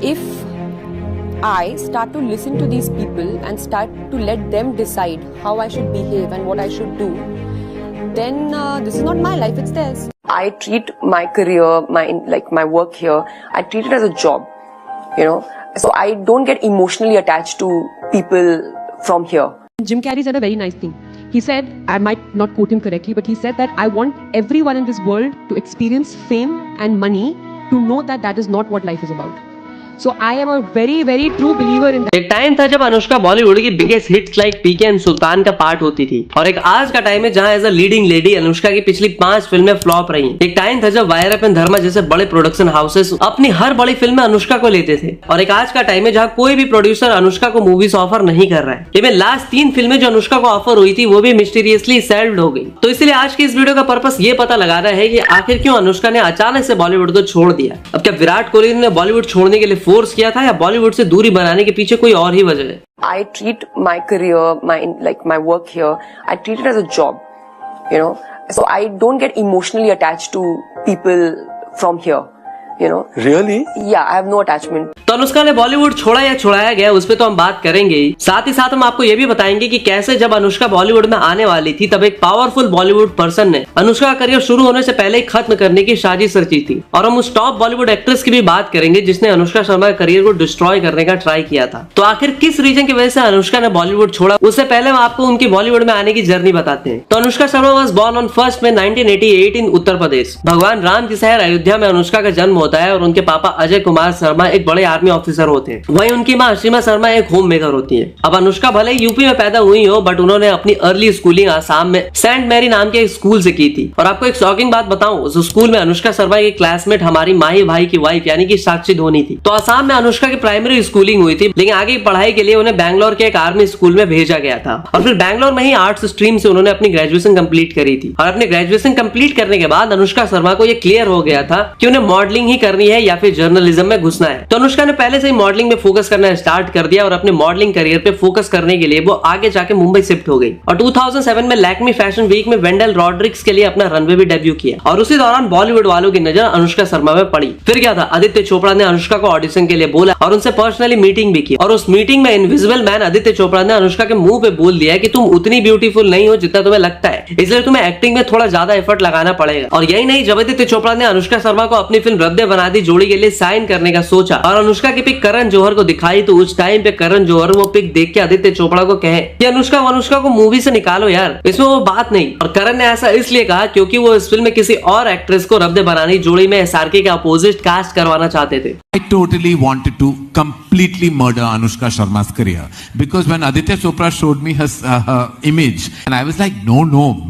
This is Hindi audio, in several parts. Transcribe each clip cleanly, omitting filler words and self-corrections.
if I start to listen to these people and start to let them decide how I should behave and what I should do, then this is not my life, it's theirs. I treat my career, my work here, I treat it as a job, so I don't get emotionally attached to people from here. Jim Carrey said a very nice thing. He said, I might not quote him correctly, but he said that I want everyone in this world to experience fame and money to know that that is not what life is about. So I am a very, very true believer in that. एक टाइम था जब अनुष्का बॉलीवुड की biggest hits like PK and Sultan का पार्ट होती थी, और एक आज का टाइम है जहां as a leading lady Anushka की पिछली 5 फिल्में फ्लॉप रही। एक टाइम था जब वायरअप एंड धर्मा जैसे बड़े प्रोडक्शन हाउसेस अपनी हर बड़ी फिल्म में अनुष्का को लेते थे, और एक आज का टाइम है जहां कोई भी प्रोड्यूसर अनुष्का को मूवीज ऑफर नहीं कर रहा है। इवन लास्ट 3 फिल्में जो अनुष्का को ऑफर हुई थी वो भी मिस्टीरियसली सेल्ड हो गई। तो इसलिए आज की इस वीडियो का पर्पस ये पता लगाना है कि आखिर क्यों अनुष्का ने अचानक से बॉलीवुड को छोड़ दिया। अब क्या विराट कोहली ने बॉलीवुड छोड़ने के लिए फोर्स किया था, या बॉलीवुड से दूरी बनाने के पीछे कोई और ही वजह है? I treat my career, my work here, I treat it as a job, so I don't get emotionally attached to people from here. Really? Yeah, I have no attachment. तो अनुष्का ने बॉलीवुड छोड़ा या छुड़ाया गया उस पे तो हम बात करेंगे ही, साथ ही साथ हम आपको ये भी बताएंगे कि कैसे जब अनुष्का बॉलीवुड में आने वाली थी तब एक पावरफुल बॉलीवुड पर्सन ने अनुष्का का करियर शुरू होने से पहले ही खत्म करने की साजिश रची थी। और हम उस टॉप बॉलीवुड एक्ट्रेस की भी बात करेंगे जिसने अनुष्का शर्मा के करियर को डिस्ट्रॉय करने का ट्राई किया था। तो आखिर किस रीजन की वजह से अनुष्का ने बॉलीवुड छोड़ा, उससे पहले हम आपको उनकी बॉलीवुड में आने की जर्नी बताते हैं। तो Anushka Sharma was born on 1 मई 1988 इन उत्तर प्रदेश। भगवान राम के शहर अयोध्या में अनुष्का का जन्म होता है, और उनके पापा अजय कुमार शर्मा एक बड़े आर्मी ऑफिसर होते हैं। वहीं उनकी मां असीमा शर्मा एक होम मेकर होती है। अब अनुष्का भले यूपी में पैदा हुई हो, बट उन्होंने अपनी अर्ली स्कूलिंग आसाम में सेंट मैरी नाम के एक स्कूल से की थी। और आपको एक शॉकिंग बात बताऊं, उस स्कूल में अनुष्का शर्मा की क्लासमेट हमारी माही भाई की वाइफ यानी कि साक्षी धोनी थी। तो आसाम में अनुष्का की प्राइमरी स्कूलिंग हुई थी, लेकिन आगे की पढ़ाई के लिए उन्हें बैंगलोर के एक आर्मी स्कूल में भेजा गया था, और फिर बैंगलोर में ही आर्ट्स स्ट्रीम से उन्होंने अपनी ग्रेजुएशन कंप्लीट करी थी। और अपनी ग्रेजुएशन कंप्लीट करने के बाद अनुष्का शर्मा को यह क्लियर हो गया था कि उन्हें मॉडलिंग ही करनी है या फिर जर्नलिज्म में घुसना है। तो अनुष्का ने पहले से ही मॉडलिंग में फोकस करना स्टार्ट कर दिया, और अपने मॉडलिंग करियर पे फोकस करने के लिए वो आगे जाके मुंबई शिफ्ट हो गई, और 2007 में लैक्मी फैशन वीक में वेंडल रॉड्रिक्स के लिए अपना रनवे भी डेब्यू किया। और उसी दौरान बॉलीवुड वालों की नजर अनुष्का शर्मा में पड़ी। फिर क्या था, आदित्य चोपड़ा ने अनुष्का को ऑडिशन के लिए बोला और उनसे पर्सनली मीटिंग भी की, और उस मीटिंग में इनविजिबल मैन आदित्य चोपड़ा ने अनुष्का के मुंह पे बोल दिया कि तुम उतनी ब्यूटीफुल नहीं हो जितना तुम्हें लगता है, इसलिए तुम्हें एक्टिंग में थोड़ा ज्यादा एफर्ट लगाना पड़ेगा। और यही नहीं, जब आदित्य चोपड़ा ने अनुष्का शर्मा को अपनी फिल्म रब दे बना दी जोड़ी के लिए साइन करने का सोचा और अनुष्का की पिक करण जौहर को दिखाई, तो उस टाइम पे करण जौहर वो पिक देख के आदित्य चोपड़ा को कहे कि अनुष्का को मूवी से निकालो यार, इसमें वो बात नहीं। और करण ने ऐसा इसलिए कहा क्योंकि वो इस फिल्म में किसी और एक्ट्रेस को रब दे बनानी जोड़ी में एसआरके के अपोजिट कास्ट करवाना चाहते थे। I totally wanted to completely murder Anushka Sharma's career, because when Aditya Chopra showed me her image, and I was like, no,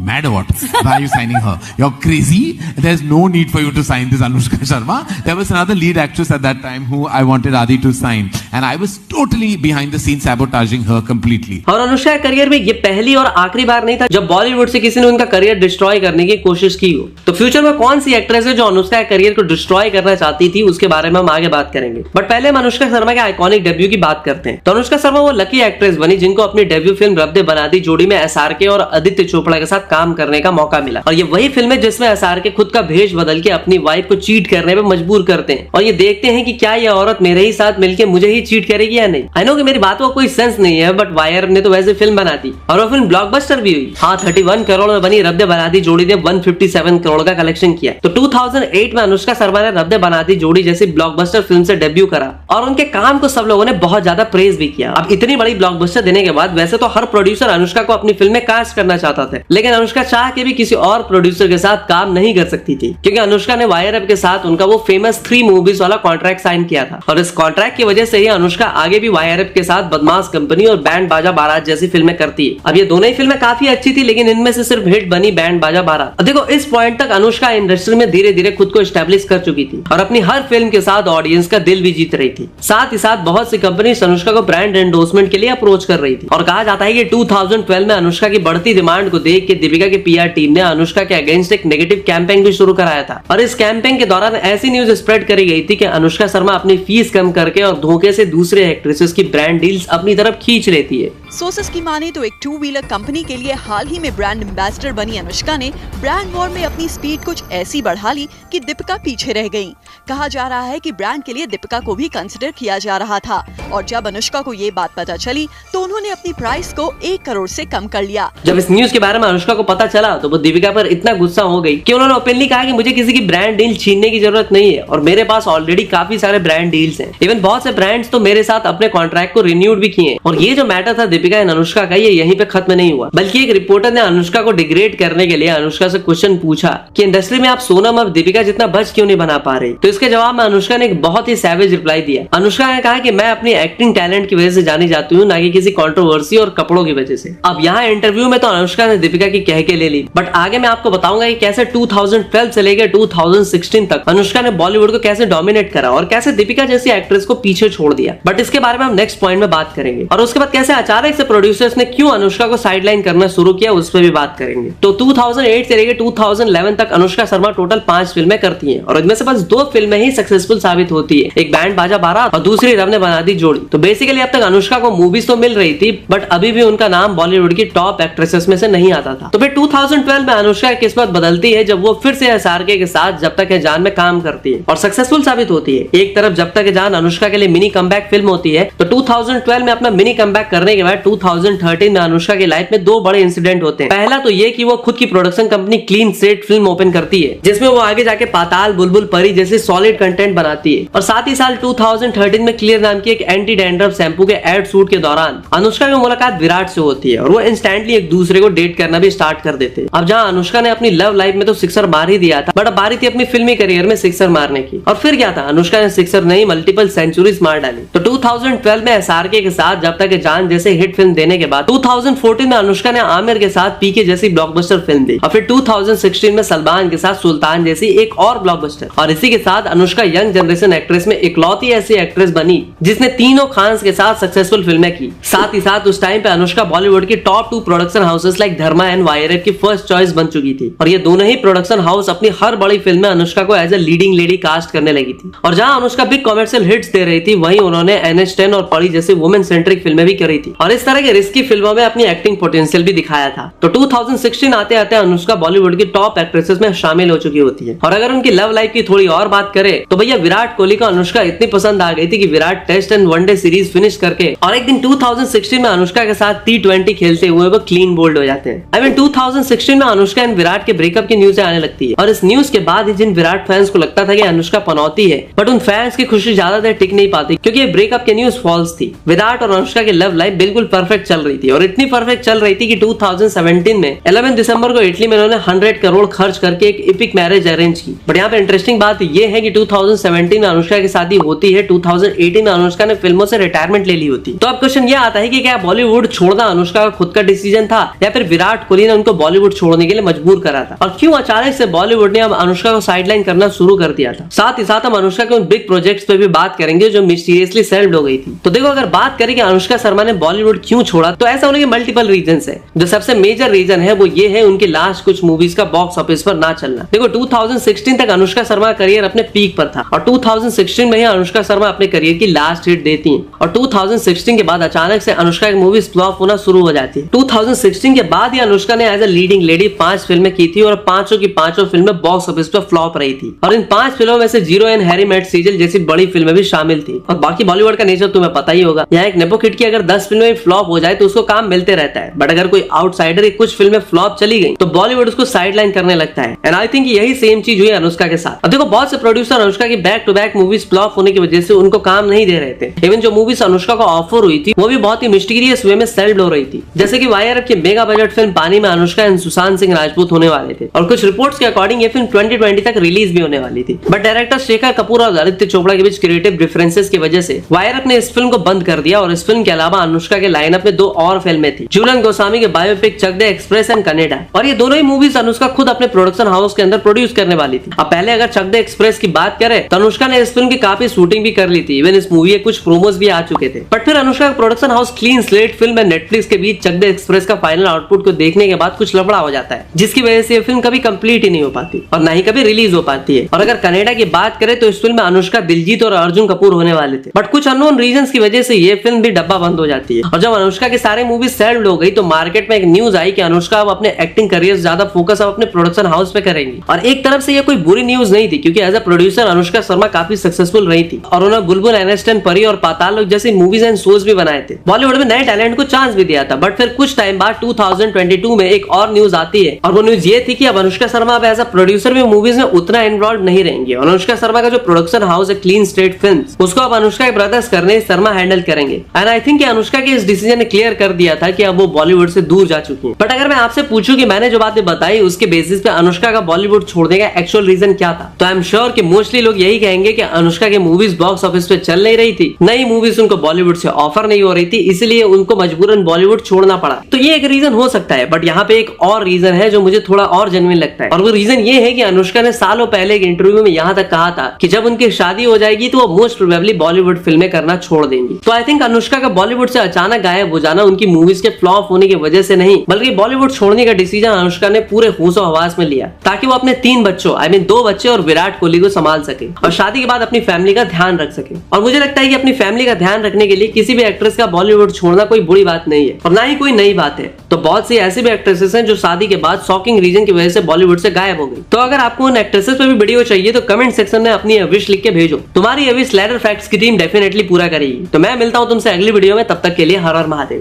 mad or what? Why are you signing her? You're crazy. There's no need for you to sign this Anushka Sharma. There was another lead actress at that time who I wanted Adi to sign, and I was totally behind the scenes sabotaging her completely. और अनुष्का के करियर में ये पहली और आखिरी बार नहीं था जब बॉलीवुड से किसी ने उनका करियर डिस्ट्रॉय करने की कोशिश की हो। तो फ्यूचर में कौन सी एक्ट्रेस है जो अनुष्का के करियर को डिस्ट्रॉय करना चाहती थी, उसके बारे में हम आगे बात करेंगे। बट पहले हम अनुष्का शर्मा के आइकॉनिक डेब्यू की बात करते हैं। तो अनुष्का शर्मा वो लकी एक्ट्रेस बनी जिनको अपनी डेब्यू फिल्म रब दे बना दी जोड़ी में एसआरके और आदित्य चोपड़ा के साथ काम करने का मौका मिला। और ये वही फिल्म है जिसमें एसआरके खुद का भेष बदल के अपनी वाइफ को चीट करने पे मजबूर करते हैं, और ये देखते हैं कि क्या ये औरत मेरे ही साथ मिलकर मुझे ही चीट करेगी या नहीं। आई नो कि मेरी बातों का कोई सेंस नहीं है, बट वायर ने तो वैसे फिल्म बना दी और वो फिल्म ब्लॉकबस्टर भी हुई। हाँ, 31 करोड़ में बनी रब दे बना दी जोड़ी ने 157 करोड़ का कलेक्शन किया। तो 2008 में अनुष्का शर्मा ने रब दे बना दी जोड़ी जैसी ब्लॉकबस्टर फिल्म से डेब्यू करा, और उनके काम को सब लोगों ने बहुत ज्यादा प्रेज भी किया। अब इतनी बड़ी ब्लॉकबस्टर देने के बाद वैसे तो हर प्रोड्यूसर अनुष्का को अपनी फिल्म में कास्ट करना चाहता था, लेकिन अनुष्का चाह के भी किसी और प्रोड्यूसर के साथ काम नहीं कर सकती थी, क्योंकि अनुष्का ने वायरअप के साथ उनका वो फेमस 3 मूवीज वाला कॉन्ट्रैक्ट साइन किया था। और इस कॉन्ट्रैक्ट की वजह से ही अनुष्का आगे भी वायरअप के साथ बदमाश कंपनी और बैंड बाजा बारात जैसी फिल्में करती है। अब ये दोनों ही फिल्में काफी अच्छी थी, लेकिन इनमें से सिर्फ हिट बनी बैंड बाजा बारात। देखो, इस पॉइंट तक अनुष्का इंडस्ट्री में धीरे धीरे खुद को एस्टेब्लिश कर चुकी थी और अपनी हर फिल्म के साथ ऑडियंस का दिल भी जीत रही थी। साथ ही साथ बहुत सी कंपनी अनुष्का को ब्रांड एंडोर्समेंट के लिए अप्रोच कर रही थी। और कहा जाता है कि 2012 में अनुष्का की बढ़ती डिमांड को देख के दीपिका की पीआर टीम ने अनुष्का के अगेंस्ट एक नेगेटिव कैंपेन भी शुरू कराया था। और इस कैंपेन के दौरान ऐसी न्यूज स्प्रेड करी गई थी कि अनुष्का शर्मा अपनी फीस कम करके और धोखे से दूसरे एक्ट्रेसेस की ब्रांड डील्स अपनी तरफ खींच लेती है। सोर्सेस की माने तो एक 2-व्हीलर कंपनी के लिए हाल ही में ब्रांड एम्बेसडर बनी अनुष्का ने ब्रांड वॉर में अपनी स्पीड कुछ ऐसी बढ़ा ली कि दीपिका पीछे रह गयी। कहा जा रहा है कि ब्रांड के लिए दीपिका को भी कंसिडर किया जा रहा था और जब अनुष्का को ये बात पता चली तो उन्होंने अपनी प्राइस को 1 करोड़ से कम कर लिया। जब इस न्यूज के बारे में अनुष्का को पता चला तो वो दीपिका पर इतना गुस्सा हो गई कि उन्होंने ओपनली कहा कि मुझे किसी की ब्रांड डील छीनने की जरूरत नहीं है और मेरे पास ऑलरेडी काफी सारे ब्रांड डील्स हैं। इवन बहुत से ब्रांड्स तो मेरे साथ अपने कॉन्ट्रैक्ट को रिन्यूड भी किए। और ये जो मैटर था दीपिका एंड अनुष्का का, ये यहीं पे खत्म नहीं हुआ, बल्कि एक रिपोर्टर ने अनुष्का को डिग्रेड करने के लिए अनुष्का से क्वेश्चन पूछा कि इंडस्ट्री में आप सोनम और दीपिका जितना बच क्यों नहीं बना पा रही। तो इसके जवाब में अनुष्का ने एक बहुत ही सैवेज रिप्लाई दिया। अनुष्का ने कहा कि मैं अपनी एक्टिंग टैलेंट की वजह से जानी जाती हूँ, ना कि किसी कंट्रोवर्सी और कपड़ों की वजह से। अब यहाँ इंटरव्यू में तो अनुष्का ने दीपिका की कह के ले ली, बट आगे मैं आपको बताऊंगा कि कैसे 2012 से लेकर 2016 तक अनुष्का ने बॉलीवुड को कैसे डोमिनेट करा और कैसे दीपिका जैसी एक्ट्रेस को पीछे छोड़ दिया। बट इसके बारे में हम नेक्स्ट पॉइंट में बात करेंगे। और उसके बाद कैसे अचानक से प्रोड्यूसर्स ने क्यों अनुष्का को साइडलाइन करना शुरू किया, उस पर भी बात करेंगे। तो 2008 से लेकर 2011 तक अनुष्का शर्मा टोटल 5 फिल्में करती हैं और इनमें से बस 2 फिल्में ही सक्सेसफुल साबित होती है, एक बैंड बाजा बारात और दूसरी रब ने बना दी जोड़ी। तो बेसिकली अब तक अनुष्का को मूवीज तो मिल रही थी, बट अभी भी उनका नाम बॉलीवुड की टॉप एक्ट्रेसेस में से नहीं आता था। तो फिर 2012 में अनुष्का की किस्मत बदलती है जब वो फिर से एसआरके के साथ जब तक है जान में काम करती है और सक्सेसफुल साबित होती है। एक तरफ जब तक है जान अनुष्का के लिए मिनी कमबैक फिल्म होती है, तो 2012 में अपना मिनी कमबैक करने के बाद 2013 में अनुष्का की लाइफ में 2 बड़े इंसिडेंट होते हैं। पहला तो ये कि वो खुद की production company clean slate film open करती है, जिसमें वो आगे जाके पाताल, बुलबुल, परी जैसे सॉलिड कंटेंट बनाती है। और साथ ही साल 2013 में क्लियर नाम की एक एंटी डैंड्रफ शैम्पू के एड शूट के दौरान अनुष्का की मुलाकात विराट से होती है और वो इंस्टेंटली एक दूसरे को डेट करना भी स्टार्ट कर देते हैं। अब जहां अनुष्का ने अपनी लव लाइफ में तो सिक्सर मार ही दिया था, बट अब बारी थी अपनी फिल्मी करियर में सिक्सर मारने की। और फिर क्या था, अनुष्का ने सिक्सर नहीं मल्टीपल सेंचुरीज मार डाली। तो 2012 में एसआरके के साथ जब तक जान जैसे हिट फिल्म देने के बाद 2014 में अनुष्का ने आमिर के साथ पीके जैसी ब्लॉकबस्टर फिल्म दी और फिर 2016 में सलमान के साथ सुल्तान जैसी एक और ब्लॉकबस्टर। और इसी के साथ अनुष्का यंग जनरेशन एक्ट्रेस में इकलौती ऐसी एक्ट्रेस बनी जिसने तीनों खान्स के साथ सक्सेसफुल फिल्में की। साथ ही साथ उस टाइम पे अनुष्का बॉलीवुड की top 2 production houses like Dharma and YRF की फर्स्ट चॉइस बन चुकी थी और ये दोनों ही प्रोडक्शन हाउस अपनी हर बड़ी फिल्म में अनुष्का को as a leading lady cast करने लगी थी। और जहां अनुष्का बिग कमर्शियल हिट्स दे रही थी, वहीं उन्होंने NH10 और परी जैसी वुमेन सेंट्रिक फिल्में भी करी थी और इस तरह के रिस्की फिल्मों में अपनी एक्टिंग पोटेंशियल भी दिखाया था। तो 2016 आते आते अनुष्का बॉलीवुड की टॉप एक्ट्रेसेस में शामिल हो चुकी होती है। और अगर उनकी लव लाइफ की थोड़ी और बात करें तो भैया विराट कोहली को अनुष्का इतनी पसंद आ गई थी कि Virat test and one day series finish करके और एक दिन 2016 में अनुष्का के साथ T20 खेलते हुए वो क्लीन बोल्ड हो जाते हैं। आई मीन 2016 में अनुष्का एंड विराट के ब्रेकअप की न्यूज आने लगती है और इस न्यूज के बाद ही जिन विराट फैंस को लगता था कि अनुष्का पनौती है, बट उन फैंस की खुशी ज्यादा देर टिक नहीं पाती क्योंकि ये ब्रेकअप की न्यूज फॉल्स थी। विराट और अनुष्का की लव लाइफ बिल्कुल परफेक्ट चल रही थी और इतनी परफेक्ट चल रही थी कि 2017 में 11 दिसंबर को इटली में उन्होंने 100 करोड़ खर्च करके एक एपिक मैरिज अरेंज की। बट यहाँ पे इंटरेस्टिंग बात ये है कि 2017 में अनुष्का की शादी होती है, 2018 में अनुष्का ने फिल्मों से रिटायरमेंट ले ली होती। तो अब क्वेश्चन ये आता है कि क्या बॉलीवुड छोड़ना अनुष्का का खुद का डिसीजन था या फिर विराट कोहली ने उनको बॉलीवुड छोड़ने के लिए मजबूर करा था, और क्यों अचानक से बॉलीवुड ने अब अनुष्का को साइडलाइन करना शुरू कर दिया था। साथ ही साथ हम अनुष्का के उन बिग प्रोजेक्ट्स पे भी बात करेंगे जो मिस्टीरियसली सेल्ड हो गई थी। तो देखो, अगर बात करें कि अनुष्का शर्मा ने बॉलीवुड क्यों छोड़ा, तो ऐसा होने के मल्टीपल रीजंस है। जो सबसे मेजर रीजन है वो ये है उनकी लास्ट कुछ मूवीज का बॉक्स ऑफिस पर ना चलना। देखो 2016 तक अनुष्का शर्मा करियर अपने पीक पर था और 2016 में ही अनुष्का शर्मा अपने करियर की लास्ट हिट देती है और 2016 के बाद अचानक से अनुष्का की मूवीज फ्लॉप होना शुरू हो जाती है। 2016 के बाद ही अनुष्का ने एज ए लीडिंग लेडी 5 फिल्में की थी और पांचों की पांचों फिल्में बॉक्स ऑफिस पर फ्लॉप रही थी और इन 5 फिल्मों में से जीरो एंड हैरी मेट सीजल जैसी बड़ी फिल्में भी शामिल थी। और बाकी बॉलीवुड का नेचर तुम्हें पता ही होगा, यहाँ एक नेपो किड की अगर 10 फिल्में फ्लॉप हो जाए तो उसको काम मिलते रहता है, बट अगर कोई आउटसाइडर की कुछ फिल्में फ्लॉप चली गई तो बॉलीवुड उसको साइडलाइन करने लगता है। एंड आई थिंक यही सेम चीज हुई अनुष्का के साथ। अब देखो, बहुत से प्रोड्यूसर अनुष्का की back to back movies flop होने की वजह से उनको काम नहीं दे रहे थे। इवन जो मूवीज अनुष्का को ऑफर हुई थी वो भी बहुत ही मिस्टीरियस वे में सेल्ड हो रही थी, जैसे कि वाईआरएफ की मेगा बजट फिल्म पानी में अनुष्का एंड सुशांत सिंह राजपूत होने वाले थे और कुछ रिपोर्ट्स के अकॉर्डिंग ये फिल्म 2020 तक रिलीज भी होने वाली थी, बट डायरेक्टर शेखर कपूर और आदित्य चोपड़ा के बीच क्रिएटिव डिफरेंसेस की वजह से वाईआरएफ ने इस फिल्म को बंद कर दिया और इस फिल्म के अलावा अनुष्का के लाइनअप में 2 और फिल्में थी, झूलन गोस्वामी के biopic Chakda express and Canada, और ये दोनों ही मूवीज अनुष्का खुद अपने प्रोडक्शन हाउस के अंदर प्रोड्यूस करने वाली थी। अब पहले अगर चक दे एक्सप्रेस की बात करें तो अनुष्का ने इस फिल्म की काफी शूटिंग भी कर ली थी, इवन इस मूवी के कुछ प्रोमोस भी आ चुके थे, बट फिर अनुष्का का production house clean slate film and Netflix के बीच चक दे एक्सप्रेस का फाइनल आउटपुट को देखने के बाद कुछ लफड़ा हो जाता है, जिसकी वजह से ये फिल्म कभी कंप्लीट ही नहीं हो पाती और ना ही कभी रिलीज हो पाती है। और अगर कनाडा की बात करें तो इस फिल्म में अनुष्का, दिलजीत और अर्जुन कपूर होने वाले थे, बट कुछ अननोन रीजंस की वजह से ये फिल्म भी डब्बा बंद हो जाती है। और और जब अनुष्का की सारी मूवीज सेल्ड हो गई तो मार्केट में एक न्यूज आई कि अनुष्का अब अपने एक्टिंग करियर ज्यादा फोकस अब अपने प्रोडक्शन हाउस पे करेंगी। और एक तरफ से ये कोई बुरी न्यूज नहीं थी क्योंकि as a producer Anushka Sharma काफी सक्सेसफुल रही थी और उन्होंने बुलबुल, एनएस्टन, परी और पाताल लोक जैसी मूवीज एंड शोज भी बनाए थे। बॉलीवुड में नए टैलेंट को चांस भी दिया था। बट फिर कुछ टाइम बाद 2022 में एक और न्यूज आती है और वो न्यूज ये थी कि अब अनुष्का शर्मा अब एज अ प्रोड्यूसर भी मूवीज में उतना इन्वॉल्व नहीं रहेंगे। अनुष्का शर्मा का जो प्रोडक्शन हाउस है क्लीन स्टेट फिल्म्स, उसको अब अनुष्का के ब्रदर्स करने शर्मा हैंडल करेंगे। एंड आई थिंक अनुष्का के इस डिसीजन ने क्लियर कर दिया था कि अब वो बॉलीवुड से दूर जा चुकी है। बट अगर मैं आपसे पूछूं कि मैंने जो बातें बताई उसके बेसिस पे अनुष्का का बॉलीवुड छोड़ने का एक्चुअल रीजन क्या था, तो आई एम श्योर कि मोस्टली लोग यही कहेंगे कि अनुष्का की मूवीज बॉक्स ऑफिस पे चल नहीं रही थी, नई मूवीज उनको बॉलीवुड से ऑफर नहीं हो रही थी, इसलिए उनको मजबूरन बॉलीवुड छोड़ना पड़ा। तो ये एक रीजन हो सकता है। बट यहाँ पे एक और रीजन है जो मुझे थोड़ा और जेन्युइन लगता है और वो रीजन ये है कि अनुष्का ने सालों पहले एक इंटरव्यू में यहाँ तक कहा था कि जब उनकी शादी हो जाएगी तो वो मोस्ट प्रोबेबली बॉलीवुड फिल्में करना छोड़ देंगी। तो आई थिंक अनुष्का का बॉलीवुड से अचानक गायब हो जाना उनकी मूवीज के फ्लॉप होने की वजह से नहीं, बल्कि बॉलीवुड छोड़ने का डिसीजन अनुष्का ने पूरे होशो हवास में लिया ताकि वो अपने 3 बच्चों आई मीन 2 बच्चे और विराट कोहली को संभाल सके और शादी के बाद अपनी फैमिली का ध्यान रख सके। और मुझे लगता है कि अपनी फैमिली का ध्यान रखने के लिए किसी भी एक्ट्रेस का बॉलीवुड छोड़ना कोई बुरी बात नहीं है और ना ही कोई नई बात है। तो बहुत सी ऐसी भी एक्ट्रेसेस हैं जो शादी के बाद शॉकिंग रीजन की वजह से बॉलीवुड से गायब हो गई। तो अगर आपको उन एक्ट्रेसेस पे भी वीडियो चाहिए तो कमेंट सेक्शन में अपनी विश लिख के भेजो। तुम्हारी विश स्लैडर फैक्ट्स की टीम डेफिनेटली पूरा करेगी। तो मैं मिलता हूं तुमसे अगली वीडियो में, तब तक के लिए हर हर महादेव।